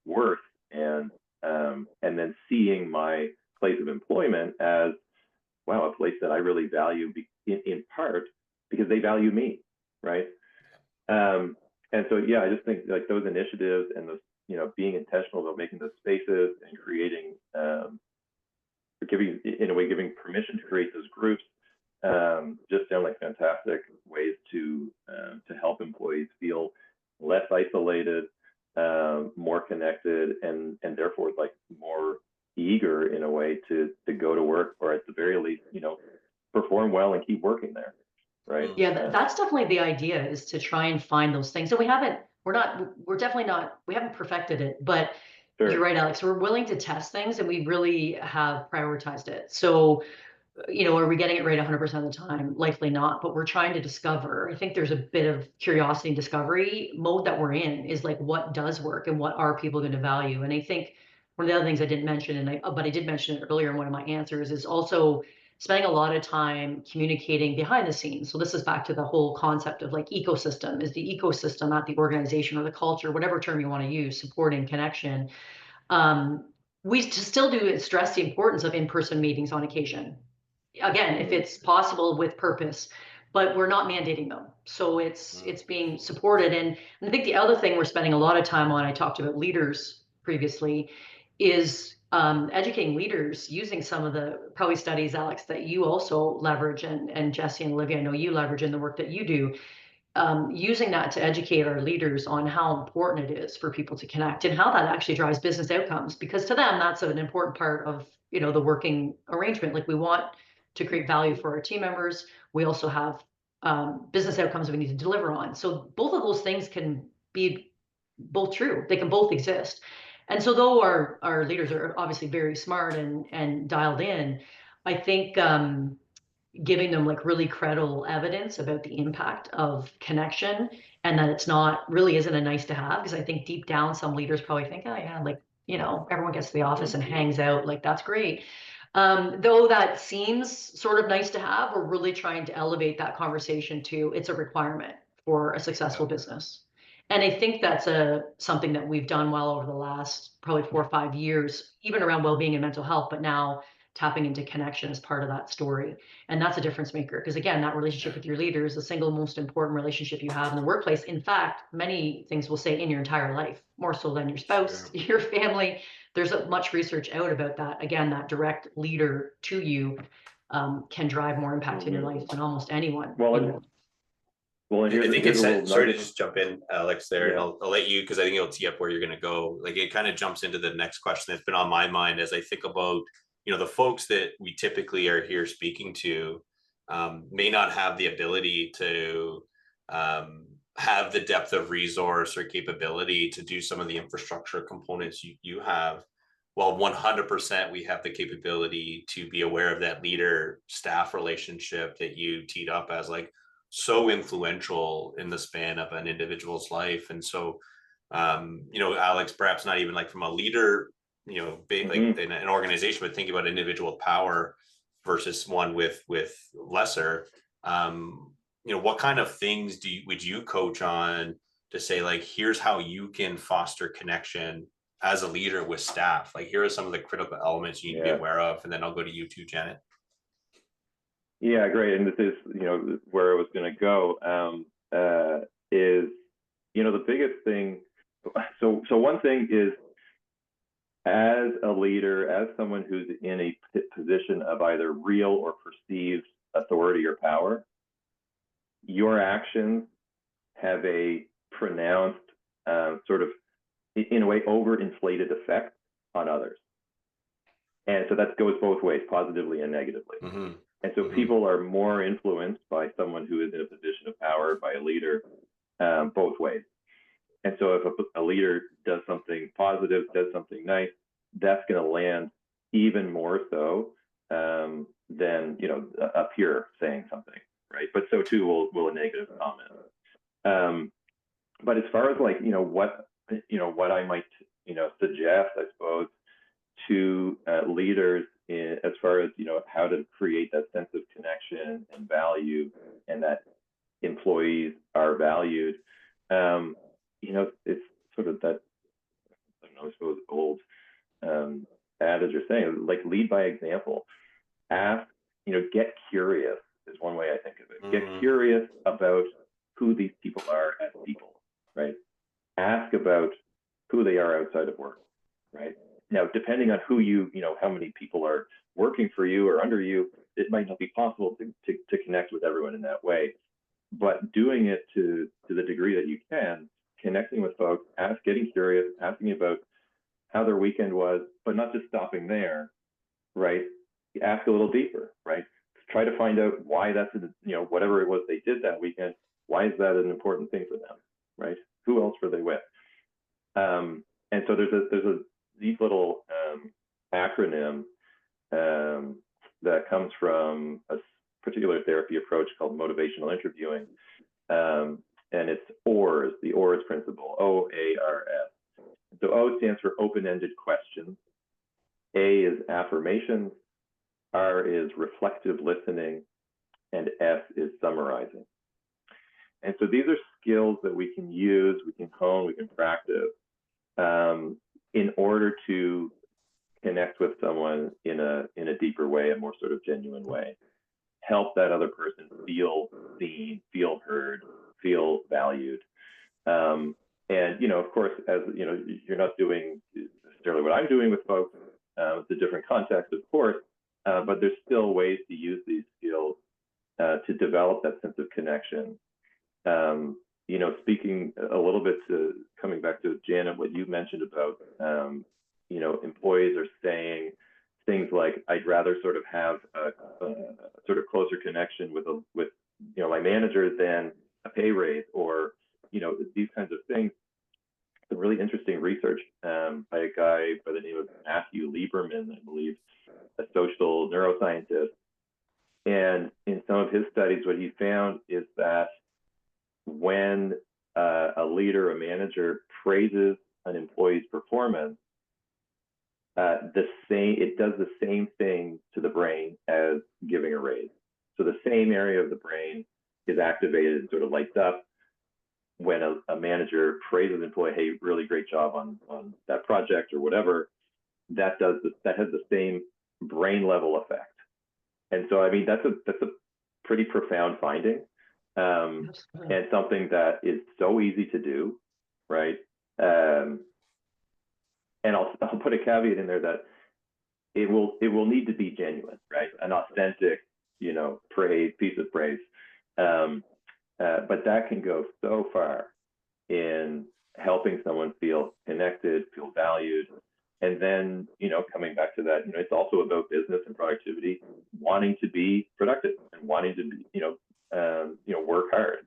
worth, and then seeing my place of employment as, wow, a place that I really value in part because they value me, right? And so, yeah, I just think like those initiatives and those, being intentional about making those spaces and creating, giving permission to create those groups, just sound like fantastic ways to help employees feel less isolated, more connected, and therefore like more eager in a way to go to work, or at the very least, perform well and keep working there, right? Yeah, that's definitely the idea, is to try and find those things. So we haven't perfected it, but sure. You're right, Alex. We're willing to test things, and we really have prioritized it. So, are we getting it right 100% of the time? Likely not, but we're trying to discover. I think there's a bit of curiosity and discovery mode that we're in, is like, what does work and what are people going to value? And I think one of the other things I didn't mention, but I did mention it earlier in one of my answers, is also spending a lot of time communicating behind the scenes. So this is back to the whole concept of like ecosystem. Is the ecosystem at the organization or the culture, whatever term you want to use, supporting connection? We still do stress the importance of in-person meetings on occasion. Again, if it's possible with purpose, but we're not mandating them. So it's being supported. And I think the other thing we're spending a lot of time on, I talked about leaders previously, is educating leaders using some of the probably studies, Alex, that you also leverage, and Jesse and Olivia, I know you leverage in the work that you do. Using that to educate our leaders on how important it is for people to connect and how that actually drives business outcomes, because to them that's an important part of the working arrangement. Like, we want to create value for our team members. We also have business outcomes that we need to deliver on. So both of those things can be both true. They can both exist. And so though our leaders are obviously very smart and dialed in, I think giving them like really credible evidence about the impact of connection, and that it's not really isn't a nice to have, because I think deep down some leaders probably think, oh yeah, like, everyone gets to the office and hangs out, like that's great. Though that seems sort of nice to have, we're really trying to elevate that conversation to it's a requirement for a successful business. And I think that's something that we've done well over the last probably 4 or 5 years, even around well-being and mental health, but now tapping into connection as part of that story. And that's a difference maker, because again, that relationship with your leader is the single most important relationship you have in the workplace. In fact, many things will say in your entire life, more so than your spouse, your family. There's much research out about that. Again, that direct leader to you can drive more impact in your life than almost anyone. Well, I think here's it's sorry to just jump in, Alex, there, and Yeah. I'll let you, because I think it'll tee up where you're going to go. Like, it kind of jumps into the next question that's been on my mind as I think about, the folks that we typically are here speaking to may not have the ability to have the depth of resource or capability to do some of the infrastructure components you have. Well, 100% we have the capability to be aware of that leader staff relationship that you teed up as like so influential in the span of an individual's life. And so, Alex, perhaps not even like from a leader, like in an organization, but think about individual power versus one with lesser. What kind of things would you coach on to say, like, here's how you can foster connection as a leader with staff? Like, here are some of the critical elements you need to be aware of. And then I'll go to you too, Janet. Yeah, great. And this is, where I was going to go, is, the biggest thing. So one thing is, as a leader, as someone who's in a position of either real or perceived authority or power, your actions have a pronounced sort of, in a way, overinflated effect on others. And so that goes both ways, positively and negatively. And so people are more influenced by someone who is in a position of power, by a leader, both ways. And so if a leader does something positive, does something nice, that's going to land even more so than, a peer saying something, right? But so too will a negative comment. But as far as like, what I might, suggest, I suppose, to leaders as far as, how to create that sense of connection and value, and that employees are valued. It's sort of that, I suppose, old adage you're saying, like, lead by example. Ask, get curious is one way I think of it. Get curious about who these people are as people, right? Ask about who they are outside of work, right? Now, depending on who how many people are working for you or under you, it might not be possible to connect with everyone in that way. But doing it to the degree that you can, connecting with folks, getting curious, asking about how their weekend was, but not just stopping there, right? Ask a little deeper, right? Try to find out why that's, whatever it was they did that weekend, why is that an important thing for them, right? Who else were they with? And so there's a neat little acronym that comes from a particular therapy approach called motivational interviewing. And it's OARS, the OARS principle, OARS. So O stands for open-ended questions. A is affirmations. R is reflective listening, and S is summarizing. And so these are skills that we can use, we can hone, we can practice in order to connect with someone in a deeper way, a more sort of genuine way. Help that other person feel seen, feel heard, feel valued. And, you know, of course, as you know, you're not doing necessarily what I'm doing with folks. It's a different context, of course, but there's still ways to use these skills to develop that sense of connection. You know, speaking a little bit to coming back to Janet, what you mentioned about, you know, employees are saying things like, I'd rather sort of have a sort of closer connection with you know, my manager than a pay raise, or, you know, these kinds of things. Some really interesting research by a guy by the name of Matthew Lieberman, I believe, a social neuroscientist. And in some of his studies, what he found is that when a leader, a manager praises an employee's performance, it does the same thing to the brain as giving a raise. So the same area of the brain is activated and sort of lights up when a manager praises an employee, hey, really great job on that project or whatever. That has the same brain level effect. And so, I mean, that's a pretty profound finding, and something that is so easy to do, right? And I'll put a caveat in there that it will need to be genuine, right? An authentic, you know, piece of praise. But that can go so far in helping someone feel connected, feel valued. And then, you know, coming back to that, you know, it's also about business and productivity, wanting to be productive and wanting to be, you know, work hard.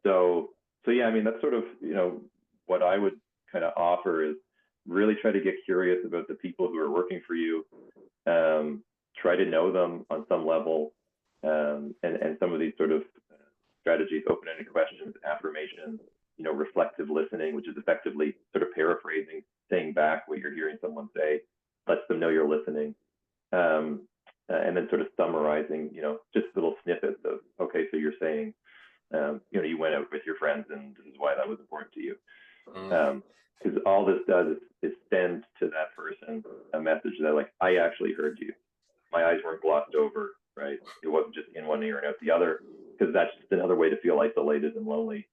So yeah, I mean, that's sort of, you know, what I would kind of offer is really try to get curious about the people who are working for you. Try to know them on some level, and some of these sort of strategies, open-ended questions, affirmations, you know, reflective listening, which is effectively sort of paraphrasing, saying back what you're hearing someone say, lets them know you're listening. And then sort of summarizing, you know, just little snippets of, okay, so you're saying, you know, you went out with your friends and this is why that was important to you. Because all this does is send to that person a message that, like, I actually heard you. My eyes weren't glossed over, right? It wasn't just in one ear and out the other, because that's just another way to feel isolated and lonely.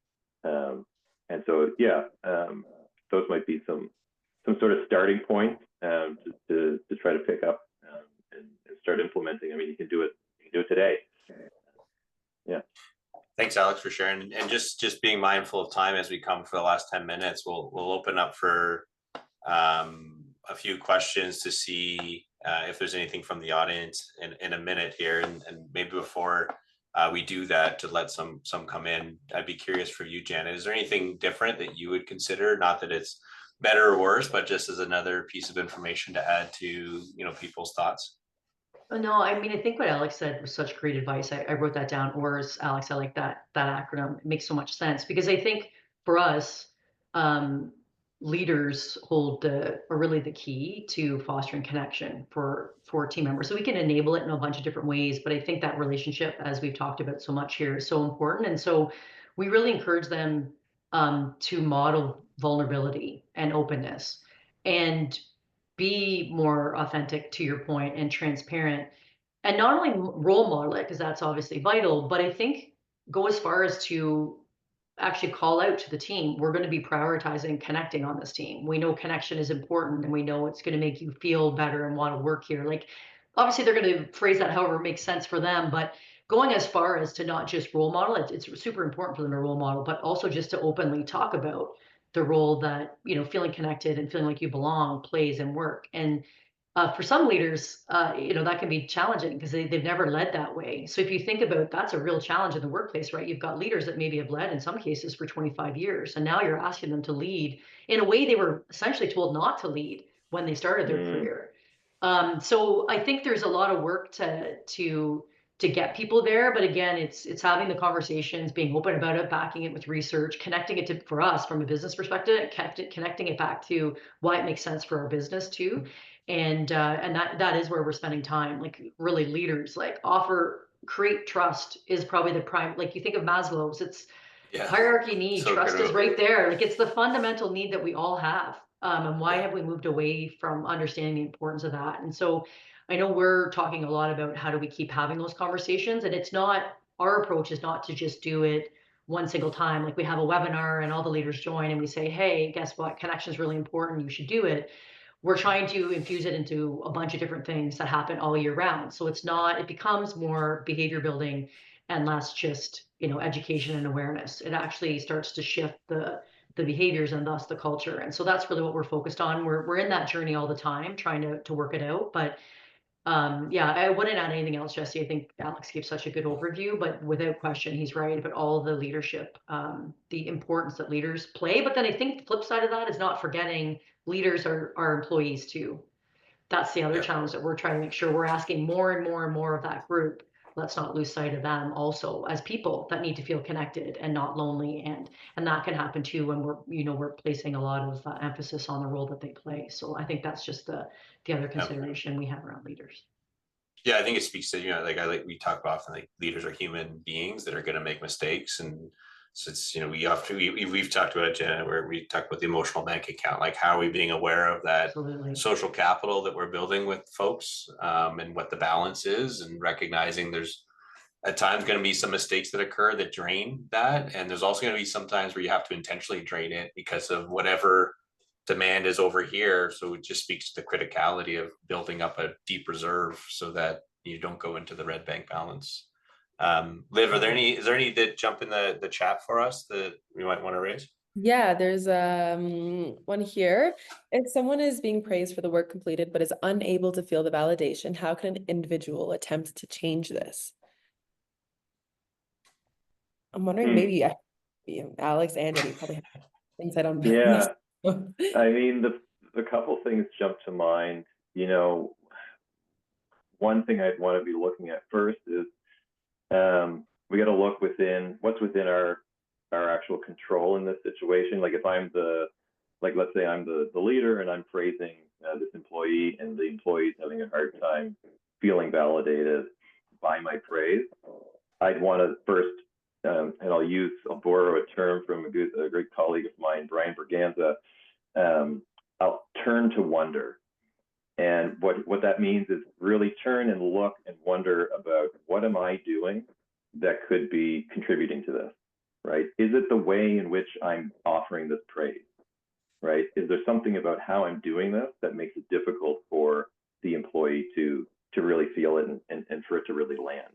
And so, yeah, those might be some sort of starting points to try to pick up and start implementing. I mean, you can do it today. Yeah. Thanks, Alex, for sharing. And just being mindful of time as we come for the last 10 minutes, we'll open up for a few questions to see if there's anything from the audience in a minute here. And maybe before we do that, to let some come in, I'd be curious for you, Janet, is there anything different that you would consider? Not that it's better or worse, but just as another piece of information to add to, you know, people's thoughts. No, I mean, I think what Alex said was such great advice. I wrote that down. ORS, Alex, I like that acronym. It makes so much sense, because I think for us, leaders are really the key to fostering connection for team members. So we can enable it in a bunch of different ways, but I think that relationship, as we've talked about so much here, is so important. And so we really encourage them to model vulnerability and openness, and be more authentic, to your point, and transparent, and not only role model it, because that's obviously vital, but I think go as far as to actually call out to the team, we're going to be prioritizing connecting on this team. We know connection is important, and we know it's going to make you feel better and want to work here. Like, obviously they're going to phrase that however it makes sense for them, but going as far as to not just role model it, it's super important for them to role model, but also just to openly talk about the role that, you know, feeling connected and feeling like you belong plays in work. And for some leaders, you know, that can be challenging because they've never led that way. So if you think about, that's a real challenge in the workplace, right? You've got leaders that maybe have led in some cases for 25 years, and now you're asking them to lead in a way they were essentially told not to lead when they started their career. So I think there's a lot of work to get people there, but again, it's having the conversations, being open about it, backing it with research, connecting it to, for us from a business perspective, connecting it back to why it makes sense for our business too. And that is where we're spending time, like really leaders, like create trust is probably the prime, like you think of Maslow's, it's Yeah. hierarchy need, So trust is critical. right there. Like it's the fundamental need that we all have. And why Yeah. have we moved away from understanding the importance of that? And so I know we're talking a lot about how do we keep having those conversations, and it's not, our approach is not to just do it one single time. Like we have a webinar and all the leaders join and we say, hey, guess what? Connection is really important. You should do it. We're trying to infuse it into a bunch of different things that happen all year round. So it's not, it becomes more behavior building and less just, education and awareness. It actually starts to shift the behaviors and thus the culture. And so that's really what we're focused on. We're in that journey all the time, trying to work it out. But yeah, I wouldn't add anything else, Jesse. I think Alex gave such a good overview, but without question, he's right about all the leadership, the importance that leaders play. But then I think the flip side of that is not forgetting leaders are employees too. That's the other Yeah. challenge that we're trying to make sure we're asking more and more and more of that group. Let's not lose sight of them also as people that need to feel connected and not lonely, and that can happen too when we're placing a lot of emphasis on the role that they play. So I think that's just the other consideration we have around leaders. Yeah, I think it speaks to, we talk often, like leaders are human beings that are going to make mistakes. And so it's, we've talked about it, Jenna, where we talk about the emotional bank account, like how are we being aware of that Absolutely. social capital that we're building with folks, and what the balance is, and recognizing there's at times going to be some mistakes that occur that drain that. And there's also going to be some times where you have to intentionally drain it because of whatever demand is over here. So it just speaks to the criticality of building up a deep reserve so that you don't go into the red bank balance. Liv, is there any that jump in the chat for us that we might want to raise? Yeah, there's one here. If someone is being praised for the work completed but is unable to feel the validation, how can an individual attempt to change this? I'm wondering, maybe Alex and Eddie probably have things I don't know. Yeah, I mean, the couple things jump to mind. One thing I'd want to be looking at first is we got to look within what's within our actual control in this situation. Like if I'm let's say I'm the leader and I'm praising this employee, and the employee's having a hard time feeling validated by my praise, I'd want to first, and I'll borrow a term from a great colleague of mine, Brian Berganza. I'll turn to wonder. And what that means is really turn and look and wonder about what am I doing that could be contributing to this, right? Is it the way in which I'm offering this praise, right? Is there something about how I'm doing this that makes it difficult for the employee to really feel it and for it to really land?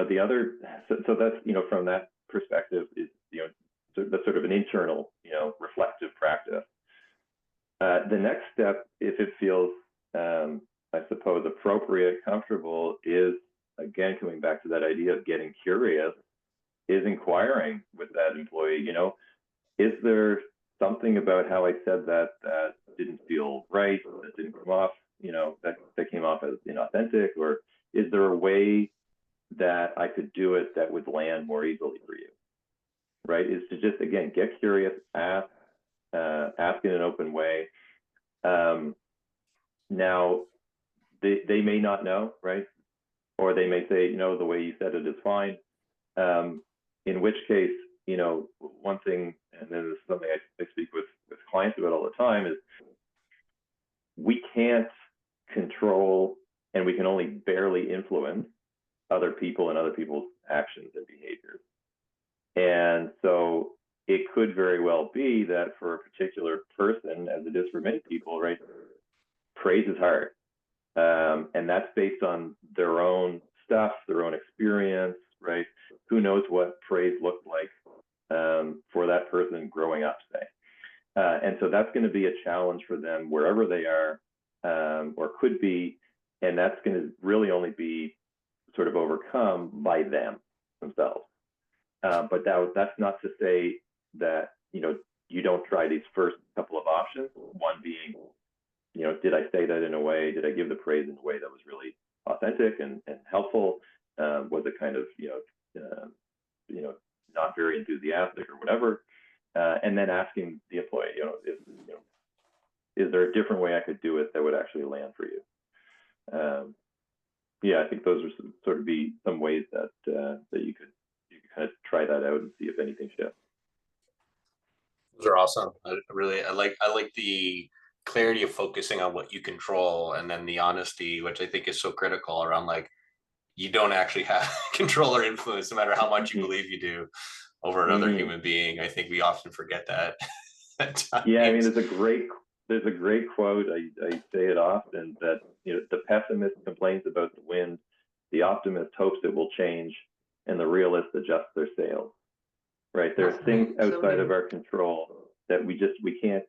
The other, so that's, from that perspective is, that's sort of an internal, reflective practice. The next step, if it feels, I suppose, appropriate, comfortable, is, again, coming back to that idea of getting curious, is inquiring with that employee, is there something about how I said that didn't feel right, that didn't come off, that came off as inauthentic, or is there a way that I could do it that would land more easily for you, right? Is to just, again, get curious, ask in an open way. Now, they may not know, right? Or they may say, the way you said it is fine. In which case, one thing, and then this is something I speak with clients about all the time, is we can't control, and we can only barely influence other people and other people's actions and behaviors. And so it could very well be that for a particular person, as it is for many people, right, praise is hard. And that's based on their own stuff, their own experience, right? Who knows what praise looked like for that person growing up, say. And so that's going to be a challenge for them wherever they are, or could be, and that's going to really only be sort of overcome by them themselves. But that's not to say that, you don't try these first couple of options. One being, did I say that in a way, did I give the praise in a way that was really authentic and helpful? Was it kind of, not very enthusiastic or whatever? And then asking the employee, is there a different way I could do it that would actually land for you? Yeah, I think those are sort of be some ways that that you could kind of try that out and see if anything shifts. Those are awesome. I like the clarity of focusing on what you control, and then the honesty, which I think is so critical around like you don't actually have control or influence, no matter how much you believe you do, over another human being. I think we often forget that. Yeah, I mean, there's a great quote. I say it often that, you know, the pessimist complains about the wind, the optimist hopes it will change, and the realist adjusts their sails. Right? There's things outside of our control that we can't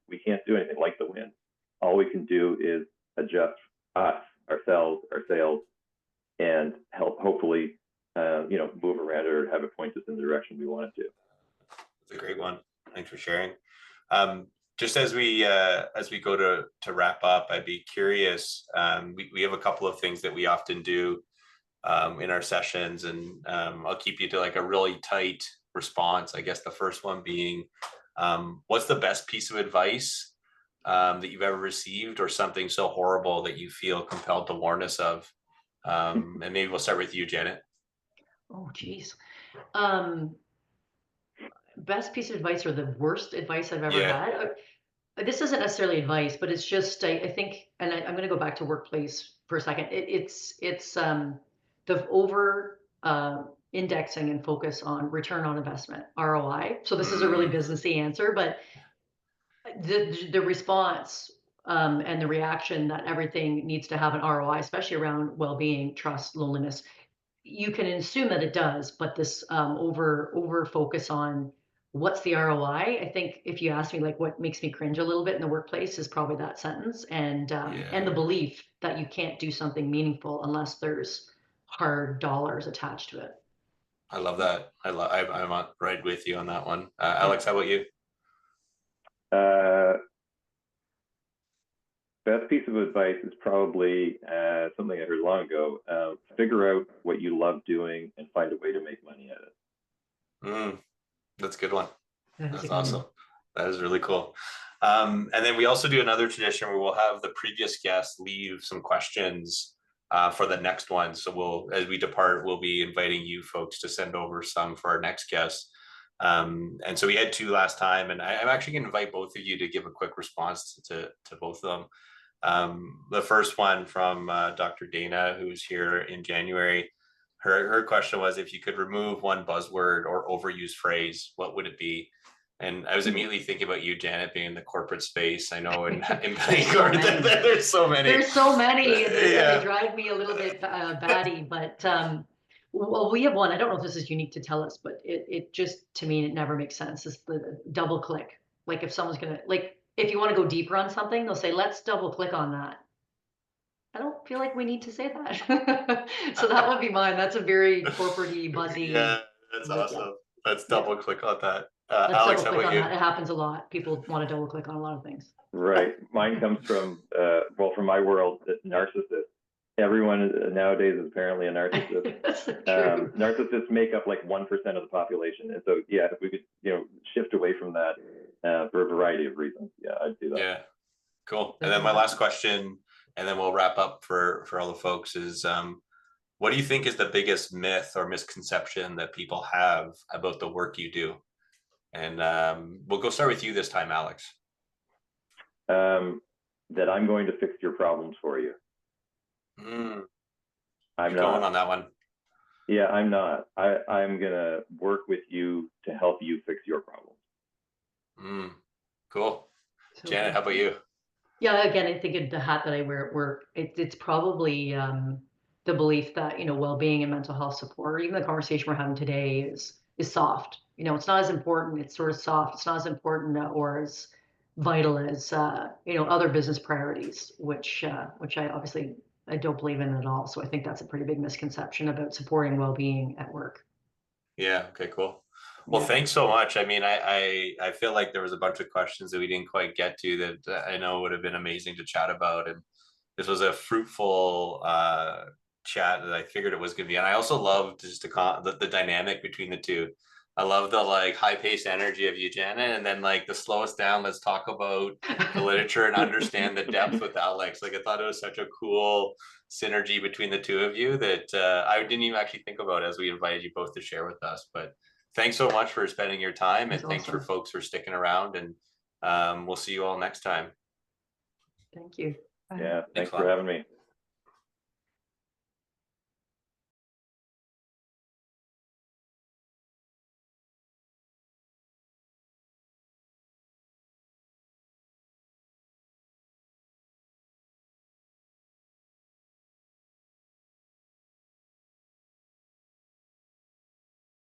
do anything, like the wind. All we can do is adjust ourselves, our sails, and help hopefully you know, move around or have it point us in the direction we want it to. It's a great one. Thanks for sharing. Just as we go to wrap up, I'd be curious. We have a couple of things that we often do in our sessions, and I'll keep you to like a really tight response. I guess the first one being, what's the best piece of advice that you've ever received, or something so horrible that you feel compelled to warn us of? And maybe we'll start with you, Janet. Oh, geez. Best piece of advice or the worst advice I've ever had? This isn't necessarily advice, but it's just, I think, and I'm going to go back to workplace for a second. It's the over indexing and focus on return on investment, ROI. So this is a really businessy answer, but the response and the reaction that everything needs to have an ROI, especially around well-being, trust, loneliness, you can assume that it does, but this over focus on what's the ROI? I think if you ask me like what makes me cringe a little bit in the workplace is probably that sentence, and the belief that you can't do something meaningful unless there's hard dollars attached to it. I love that. I'm right with you on that one. Alex, how about you? Best piece of advice is probably something I heard long ago. Figure out what you love doing and find a way to make money at it. That's a good one. That's awesome. One. That is really cool. And then we also do another tradition where we'll have the previous guest leave some questions for the next one. So as we depart, we'll be inviting you folks to send over some for our next guest. And so we had 2 last time, and I'm actually going to invite both of you to give a quick response to both of them. The first one from Dr. Dana, who's here in January. Her question was, if you could remove one buzzword or overused phrase, what would it be? And I was immediately thinking about you, Janet, being in the corporate space. I know in Bangor, there's so many. There's so many. They drive me a little bit batty, but well, we have one. I don't know if this is unique to TELUS, but it just, to me, it never makes sense. It's the double click. Like if someone's gonna, like, if you want to go deeper on something, they'll say, let's double click on that. I don't feel like we need to say that. So that would be mine. That's a very corporate-y, buzzy. Yeah, that's awesome. Let's double click on that. Let's Alex, double click how on about that. you? It happens a lot. People want to double click on a lot of things. Right. Mine comes from, well, from my world, narcissist. Everyone nowadays is apparently a narcissist. That's true. Narcissists make up like 1% of the population. And so, yeah, if we could, you know, shift away from that for a variety of reasons, yeah, I'd do that. Yeah, cool. And then my last question, and then we'll wrap up for all the folks, is what do you think is the biggest myth or misconception that people have about the work you do? And we'll go start with you this time, Alex. That I'm going to fix your problems for you. I'm not going on that one. Yeah, I'm not. I'm gonna work with you to help you fix your problems. Cool. So, Janet, how about you? Yeah, again, I think the hat that I wear at work, it's probably the belief that, you know, well-being and mental health support, even the conversation we're having today is soft. You know, it's not as important. It's sort of soft. It's not as important or as vital as you know, other business priorities, which I obviously I don't believe in at all. So I think that's a pretty big misconception about supporting well-being at work. Yeah. Okay. Cool. Well, thanks so much. I mean, I feel like there was a bunch of questions that we didn't quite get to that I know would have been amazing to chat about, and this was a fruitful chat that I figured it was going to be. And I also loved just the dynamic between the two. I love the like high-paced energy of you, Janet, and then like the slow us down. Let's talk about the literature and understand the depth with Alex. Like I thought it was such a cool synergy between the two of you that I didn't even actually think about as we invited you both to share with us. But thanks so much for spending your time, and That's thanks for awesome. folks for sticking around. And we'll see you all next time. Thank you. Bye. Yeah, thanks Thanks a for lot. having me.